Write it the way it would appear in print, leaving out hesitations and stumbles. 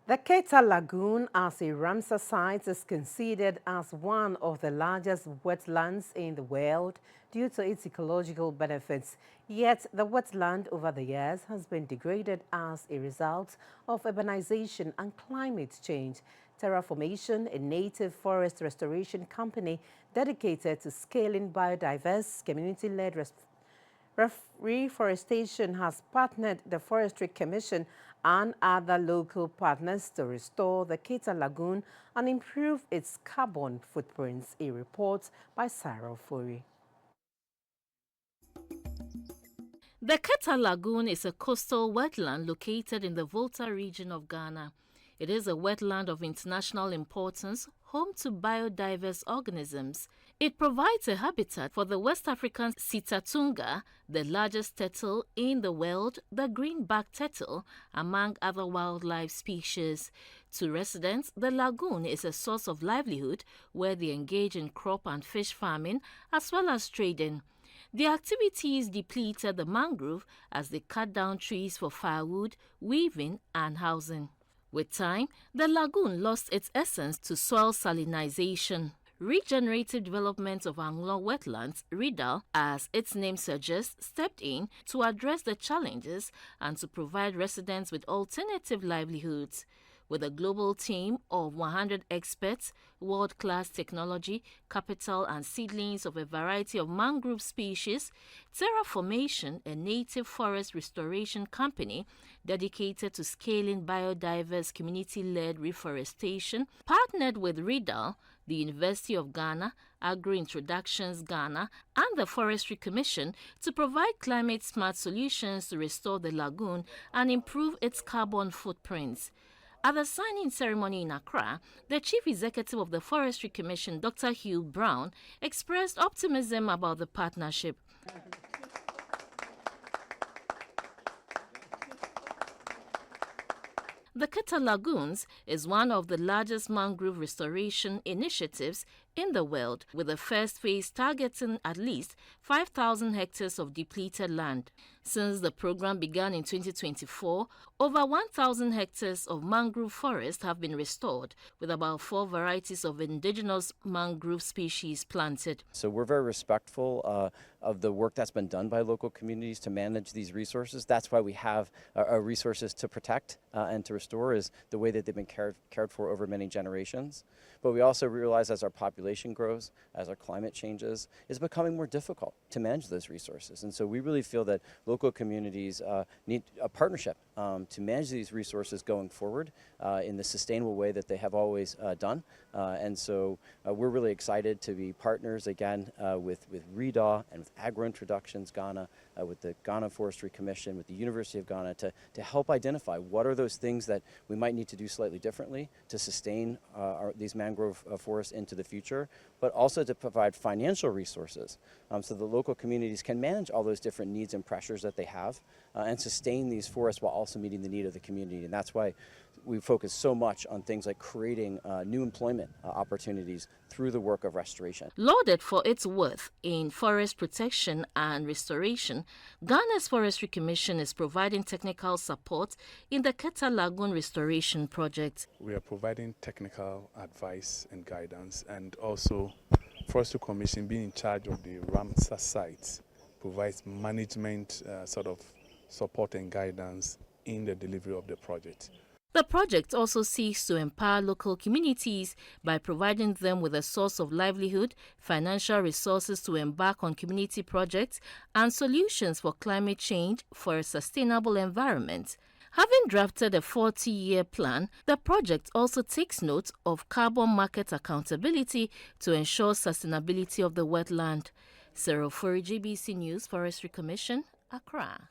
The Keta lagoon as a Ramsar site is considered as one of the largest wetlands in the world due to its ecological benefits. Yet the wetland over the years has been degraded as a result of urbanization and climate change. Terraformation, a native forest restoration company dedicated to scaling biodiverse, community-led reforestation, has partnered the Forestry Commission and other local partners to restore the Keta lagoon and improve its carbon footprints. A report by Sarah Furi. The Keta Lagoon is a coastal wetland located in the Volta region of Ghana. It is a wetland of international importance, home to biodiverse organisms. It provides a habitat for the West African sitatunga, the largest turtle in the world, the greenback turtle, among other wildlife species. To residents, the lagoon is a source of livelihood where they engage in crop and fish farming as well as trading. The activities depleted the mangrove as they cut down trees for firewood, weaving, and housing. With time, the lagoon lost its essence to soil salinization. Regenerative development of Anglo wetlands, RIDAL, as its name suggests, stepped in to address the challenges and to provide residents with alternative livelihoods. With a global team of 100 experts, world-class technology, capital and seedlings of a variety of mangrove species, Terraformation, a native forest restoration company dedicated to scaling biodiverse community-led reforestation, partnered with RIDAL, the University of Ghana, Agro Introductions Ghana, and the Forestry Commission to provide climate-smart solutions to restore the lagoon and improve its carbon footprints. At the signing ceremony in Accra, the Chief Executive of the Forestry Commission, Dr. Hugh Brown, expressed optimism about the partnership. The Keta Lagoons is one of the largest mangrove restoration initiatives in the world, with the first phase targeting at least 5,000 hectares of depleted land. Since the program began in 2024, over 1,000 hectares of mangrove forest have been restored, with about 4 varieties of indigenous mangrove species planted. So we're very respectful of the work that's been done by local communities to manage these resources. That's why we have resources to protect and to restore, is the way that they've been cared for over many generations. But we also realize as our population grows, as our climate changes, it's becoming more difficult to manage those resources. And so we really feel that local communities need a partnership to manage these resources going forward in the sustainable way that they have always done. And so we're really excited to be partners again with REDA and with Agro Introductions Ghana, with the Ghana Forestry Commission, with the University of Ghana to help identify what are those things that we might need to do slightly differently to sustain these mangrove forests into the future, but also to provide financial resources so the local communities can manage all those different needs and pressures that they have and sustain these forests while also meeting the need of the community. And that's why we focus so much on things like creating new employment opportunities through the work of restoration. Lauded for its worth in forest protection and restoration, Ghana's Forestry Commission is providing technical support in the Keta Lagoon restoration project. We are providing technical advice and guidance, and also Forestry Commission, being in charge of the Ramsar sites, provides management sort of support and guidance in the delivery of the project. The project also seeks to empower local communities by providing them with a source of livelihood, financial resources to embark on community projects, and solutions for climate change for a sustainable environment. Having drafted a 40-year plan, the project also takes note of carbon market accountability to ensure sustainability of the wetland. Sarah Furi, GBC News, Forestry Commission, Accra.